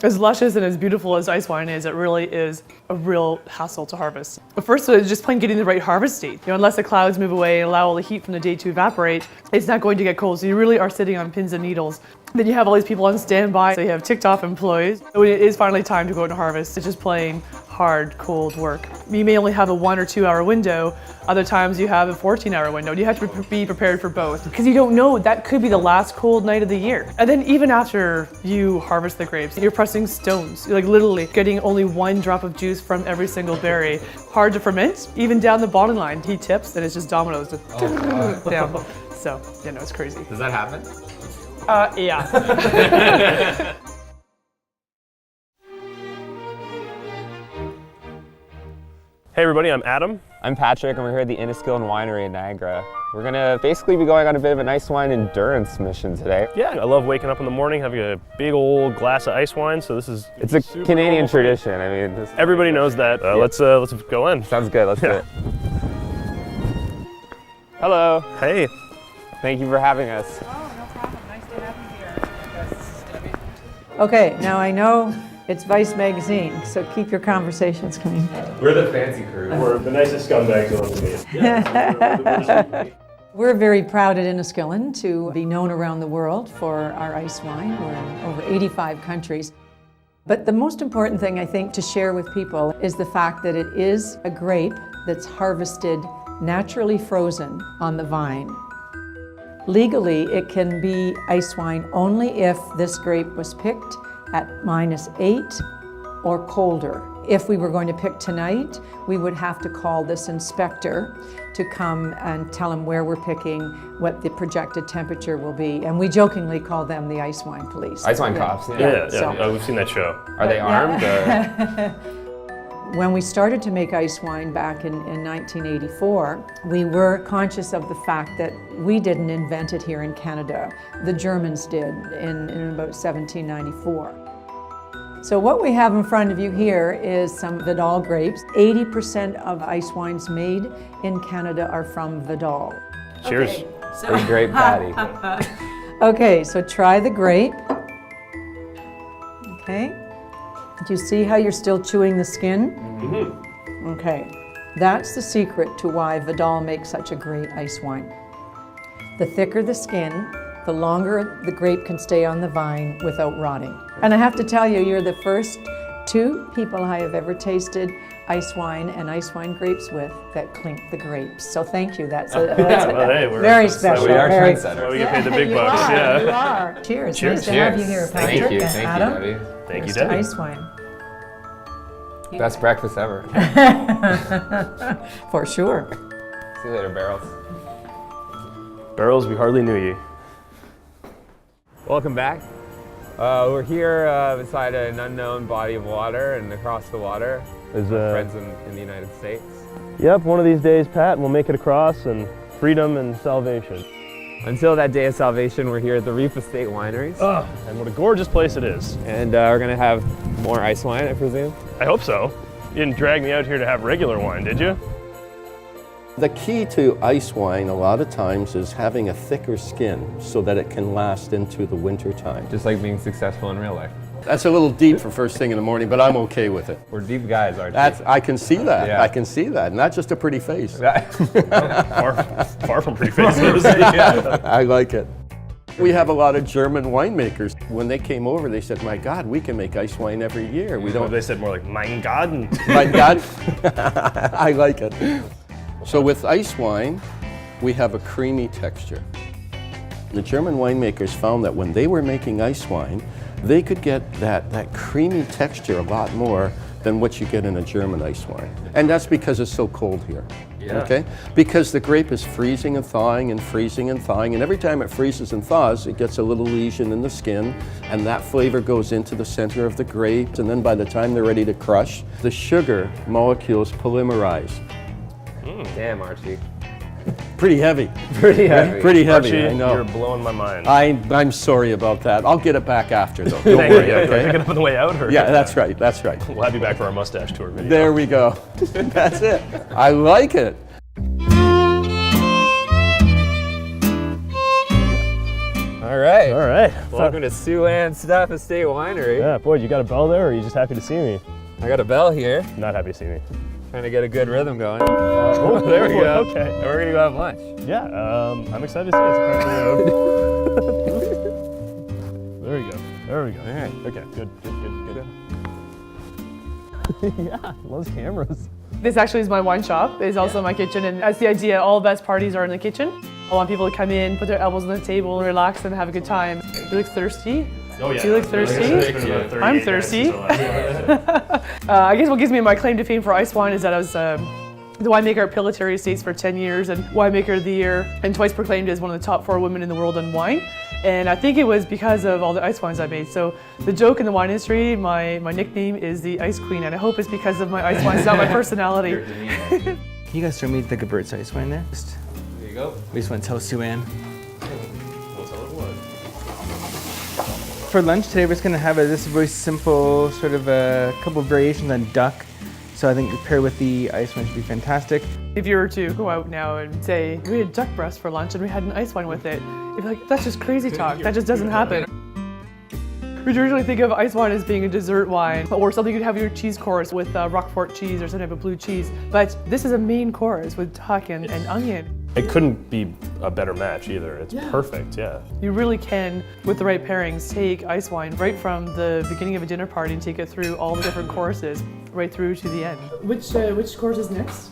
As luscious and as beautiful as ice wine is, it really is a real hassle to harvest. But first, it's just plain getting the right harvest date. Unless the clouds move away and allow all the heat from the day to evaporate, it's not going to get cold. So you really are sitting on pins and needles. Then you have all these people on standby. So you have ticked off employees. When it is finally time to go out and harvest, it's just plain hard, cold work. You may only have a 1 or 2 hour window. Other times you have a 14-hour window. And you have to be prepared for both because you don't know, that could be the last cold night of the year. And then even after you harvest the grapes, you're pressing stones. You're like literally getting only 1 drop of juice from every single berry. Hard to ferment, even down the bottom line. He tips and it's just dominoes down. So, it's crazy. Does that happen? Yeah. Hey everybody, I'm Adam. I'm Patrick, and we're here at the Inniskillen Winery in Niagara. We're gonna basically be going on a bit of an ice wine endurance mission today. Yeah, I love waking up in the morning, having a big old glass of ice wine. So this is It's a Canadian tradition. I mean, everybody knows that. Let's go in. Sounds good. Let's do it. Hello. Hey. Thank you for having us. Oh, no problem. Nice to have you here. Okay, now I know it's Vice Magazine, so keep your conversations coming. We're the fancy crew. We're the nicest scumbags you'll ever meet. We're very proud at Inniskillen to be known around the world for our ice wine. We're in over 85 countries. But the most important thing, I think, to share with people is the fact that it is a grape that's harvested naturally frozen on the vine. Legally, it can be ice wine only if this grape was picked at -8 or colder. If we were going to pick tonight, we would have to call this inspector to come and tell him where we're picking, what the projected temperature will be. And we jokingly call them the ice wine police. Ice wine cops. Yeah, So- we've seen that show. Are they armed or? When we started to make ice wine back in 1984, we were conscious of the fact that we didn't invent it here in Canada. The Germans did in about 1794. So what we have in front of you here is some Vidal grapes. 80% of ice wines made in Canada are from Vidal. Cheers. Big grape patty. Okay, so try the grape. Okay. Do you see how you're still chewing the skin? Mm-hmm. Okay. That's the secret to why Vidal makes such a great ice wine. The thicker the skin, the longer the grape can stay on the vine without rotting. And I have to tell you, you're the first 2 people I have ever tasted ice wine and ice wine grapes with that clink the grapes. So thank you. That's Well, hey, very special. We are very, trendsetters. We get paid the big you bucks. are, Yeah. You are. Cheers. Cheers. Nice to have you here, Patrick Thank you. and Thank Adam. you, Debbie. Thank you, Here's to Debbie. ice wine. Best breakfast ever. For sure. See you later, Barrels. Barrels, we hardly knew you. Welcome back. We're here beside an unknown body of water, and across the water, Is friends in the United States. Yep, one of these days, Pat, we'll make it across, and freedom and salvation. Until that day of salvation, we're here at the Reef Estate Wineries. Oh, and what a gorgeous place it is. And we're gonna have more ice wine, I presume. I hope so. You didn't drag me out here to have regular wine, did you? The key to ice wine a lot of times is having a thicker skin so that it can last into the winter time. Just like being successful in real life. That's a little deep for first thing in the morning, but I'm okay with it. We're deep guys, aren't we? I can see that. Yeah. I can see that. Not just a pretty face. Far from pretty faces. Yeah. I like it. We have a lot of German winemakers. When they came over, they said, "My God, we can make ice wine every year. We don't." They said more like, mein Gott. My God, I like it. So with ice wine, we have a creamy texture. The German winemakers found that when they were making ice wine, they could get that creamy texture a lot more than what you get in a German ice wine. And that's because it's so cold here. Yeah. Okay? Because the grape is freezing and thawing and freezing and thawing, and every time it freezes and thaws, it gets a little lesion in the skin, and that flavor goes into the center of the grapes, and then by the time they're ready to crush, the sugar molecules polymerize. Damn, Archie. Pretty heavy. Pretty heavy. Pretty heavy, Archie, I know. you're blowing my mind. I'm sorry about that. I'll get it back after, though. Don't Thank worry, you. okay? Pick it up on the way out? Or? Yeah, that's right, that's right. We'll have you back for our mustache tour video. There we go. That's it. I like it. All All right. All right. Welcome to Siouxland Staff Estate Winery. Yeah, boy, you got a bell there, or are you just happy to see me? I got a bell here. Not happy to see me. Trying to get a good rhythm going. Oh, there we go. Okay. We're gonna go have lunch. Yeah, I'm excited to see it. It's apparently, there we go. There we go. All right. Okay, good. Yeah, loves cameras. This actually is my wine shop. It's also my kitchen, and that's the idea. All the best parties are in the kitchen. I want people to come in, put their elbows on the table, relax, and have a good time. Felix thirsty? Oh yeah. Felix thirsty? I'm thirsty. I guess what gives me my claim to fame for ice wine is that I was the winemaker at Pilotary Estates for 10 years and winemaker of the year, and twice proclaimed as one of the top 4 women in the world in wine. And I think it was because of all the ice wines I made. So the joke in the wine industry, my nickname is the Ice Queen, and I hope it's because of my ice wines, not my personality. Can you guys throw me the Gewurz ice wine next? There you go. We just want to tell Sue-Ann. For lunch today, we're just gonna have this very simple, sort of a couple of variations on duck. So I think paired with the ice wine should be fantastic. If you were to go out now and say, we had duck breast for lunch and we had an ice wine with it, you'd be like, that's just crazy talk. That just doesn't happen. We usually think of ice wine as being a dessert wine or something you'd have your cheese course with Roquefort cheese or some type of blue cheese. But this is a main course with duck and onion. It couldn't be a better match either. It's perfect, yeah. You really can, with the right pairings, take ice wine right from the beginning of a dinner party and take it through all the different courses, right through to the end. Which course is next?